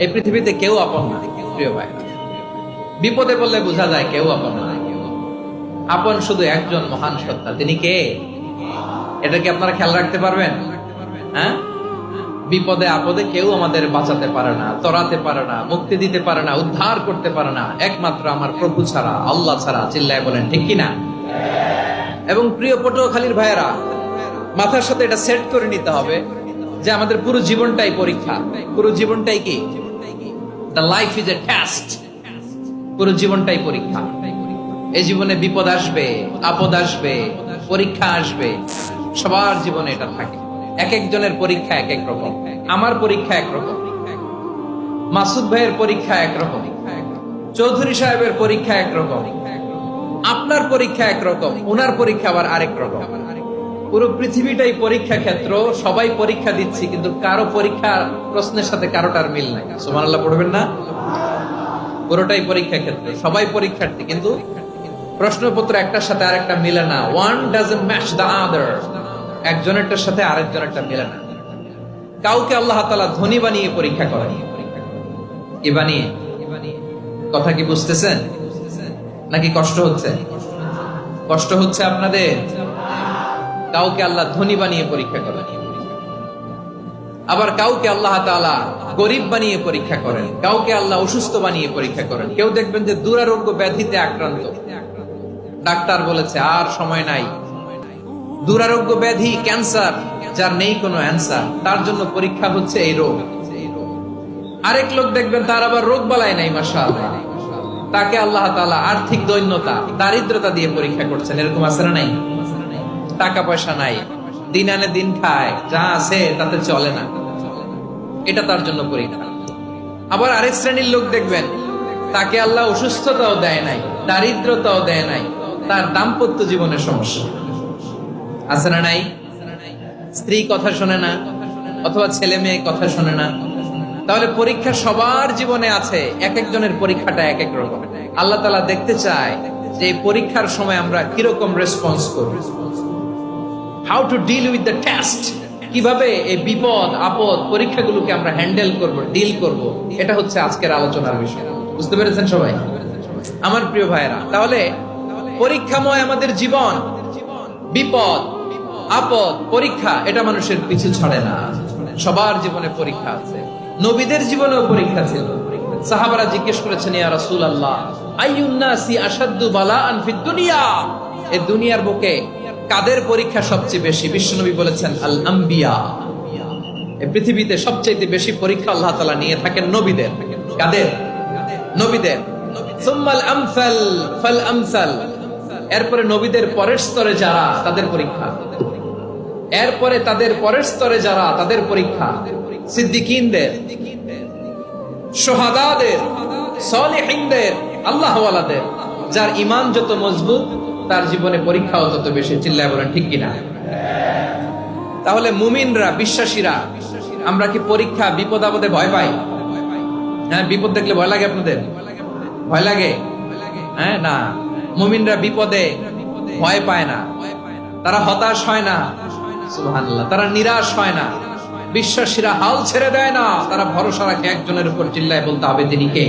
এই পৃথিবীতে কেউ আপন না প্রিয় ভাই। বিপদে বললে বোঝা যায় কেউ আপন না। আপন শুধু একজন মহান সত্তা, তিনি কে? এটা কি আপনারা খেয়াল রাখতে পারবেন? হ্যাঁ, বিপদে আপদে কেউ আমাদের বাঁচাতে পারে না, তরাতে পারে না, মুক্তি দিতে পারে না, উদ্ধার করতে পারে না, একমাত্র আমার প্রভু ছাড়া, আল্লাহ ছাড়া। চিল্লায় বলেন ঠিক কিনা? এবং প্রিয় পটুয়াখালীর ভাইয়েরা, মাথার সাথে এটা সেট করে নিতে হবে যে আমাদের পুরো জীবনটাই পরীক্ষা। পুরো জীবনটাই কি? The life is a test. পুরো জীবনটাই পরীক্ষা। এই জীবনে বিপদ আসবে, আপদ আসবে, পরীক্ষা আসবে, সবার জীবনে এটা থাকে। এক একজনের পরীক্ষা এক এক রকম। আমার পরীক্ষা একরকম, মাসুদ ভাইয়ের পরীক্ষা একরকম, চৌধুরী সাহেবের পরীক্ষা একরকম, আপনার পরীক্ষা একরকম, উনার পরীক্ষা আবার আরেক রকম। পুরো পৃথিবীটাই পরীক্ষা ক্ষেত্র, সবাই পরীক্ষা দিচ্ছি, কিন্তু কারো পরীক্ষার প্রশ্নের সাথে কারোটার মিল নাই। সুবহানাল্লাহ পড়বেন না? পুরোটাই পরীক্ষা ক্ষেত্র, সবাই পরীক্ষার্থী, কিন্তু প্রশ্নপত্র একটার সাথে আরেকটা মিলে না। One doesn't match the other. একজনেরটার সাথে আরেকজনেরটা মিলে না। কাউকে আল্লাহ তাআলা ধনী বানিয়ে পরীক্ষা করেন। কি বানিয়ে? কথা কি বুঝতেছেন নাকি কষ্ট হচ্ছে? কষ্ট হচ্ছে আপনাদের? কাউকে আল্লাহ ধনী বানিয়ে পরীক্ষা করেন, আবার কাউকে আল্লাহ তাআলা গরিব বানিয়ে পরীক্ষা করেন, কাউকে আল্লাহ অসুস্থ বানিয়ে পরীক্ষা করেন। কেউ দেখবেন যে দুরারোগ্য ব্যাধিতে আক্রান্ত, ডাক্তার বলেছে আর সময় নাই, দুরারোগ্য ব্যাধি, ক্যান্সার, যার নেই কোনো অ্যান্সার, তার জন্য পরীক্ষা হচ্ছে এই রোগ। আরেক লোক দেখবেন তার আবার রোগ বালাই নাই, মাশাআল্লাহ, তাকে আল্লাহ তাআলা আর্থিক দৈন্যতা, দারিদ্রতা দিয়ে পরীক্ষা করছেন। এরকম আছে না নাই? টাকা পয়সা নাই, দিন আনে দিন খায়, যা আছে তাতে চলে না, এটা তার জন্য পরীক্ষা। আবার আরেক শ্রেণীর লোক দেখবেন তাকে আল্লাহ অসুস্থতাও দেয় নাই, দারিদ্রতাও দেয় নাই, তার দাম্পত্য জীবনের সমস্যা আছে না নাই? স্ত্রী কথা শোনে না, অথবা ছেলে মেয়ে কথা শোনে না। তাহলে পরীক্ষা সবার জীবনে আছে, এক একজনের পরীক্ষাটা এক এক রকম। আল্লাহ তাআলা দেখতে চায় যে এই পরীক্ষার সময় আমরা কিরকম রেসপন্স করব, how to deal with the test, কিভাবে এই বিপদ আপদ পরীক্ষাগুলোকে আমরা হ্যান্ডেল করব, ডিল করব। এটা হচ্ছে আজকের আলোচনার বিষয়। বুঝতে পেরেছেন সবাই আমার প্রিয় ভাইয়েরা? তাহলে পরীক্ষাময় আমাদের জীবন, বিপদ আপদ পরীক্ষা, এটা মানুষের পিছু ছাড়ে না। সবার জীবনে পরীক্ষা আছে, নবীদের জীবনেও পরীক্ষা ছিল। সাহাবারা জিজ্ঞেস করেছেন, ইয়া রাসূলুল্লাহ, আইয়ুন নাসি আশাদ্দু বালাআন ফিদ দুনিয়া, এই দুনিয়ার বুকে কাদের পরীক্ষা সবচেয়ে বেশি? বিশ্বনবী বলেছেন, আল আম্বিয়া। এই পৃথিবীতে সবচেয়ে বেশি পরীক্ষা আল্লাহ তাআলা নিয়ে থাকেন নবীদের। কাদের? নবীদের। সুম্মাল আমসাল ফাল আমসাল, এরপরে নবীদের পরের স্তরে যারা, তাদের পরীক্ষা। এরপরে তাদের পরের স্তরে যারা, তাদের পরীক্ষা। সিদ্দিকীনদের, শুহাদাদের, সালিহিনদের, আল্লাহওয়ালাদের। যার ঈমান যত মজবুত, তার জীবনে পরীক্ষাও তত বেশি। চিল্লায় বলেন ঠিক কিনা? তাহলে মুমিনরা, বিশ্বাসীরা, আমরা কি পরীক্ষা বিপদ আপদে ভয় পাই? হ্যাঁ, বিপদ দেখলে ভয় লাগে আপনাদের? ভয় লাগে? হ্যাঁ, না, মুমিনরা বিপদে ভয় পায় না, তারা হতাশ হয় না, সুবহানাল্লাহ, তারা নিরাশ হয় না। বিশ্বাসীরা হাল ছেড়ে দেয় না, তারা ভরসা রাখে একজনের উপর। চিল্লায় বলতে হবে তিনি কে?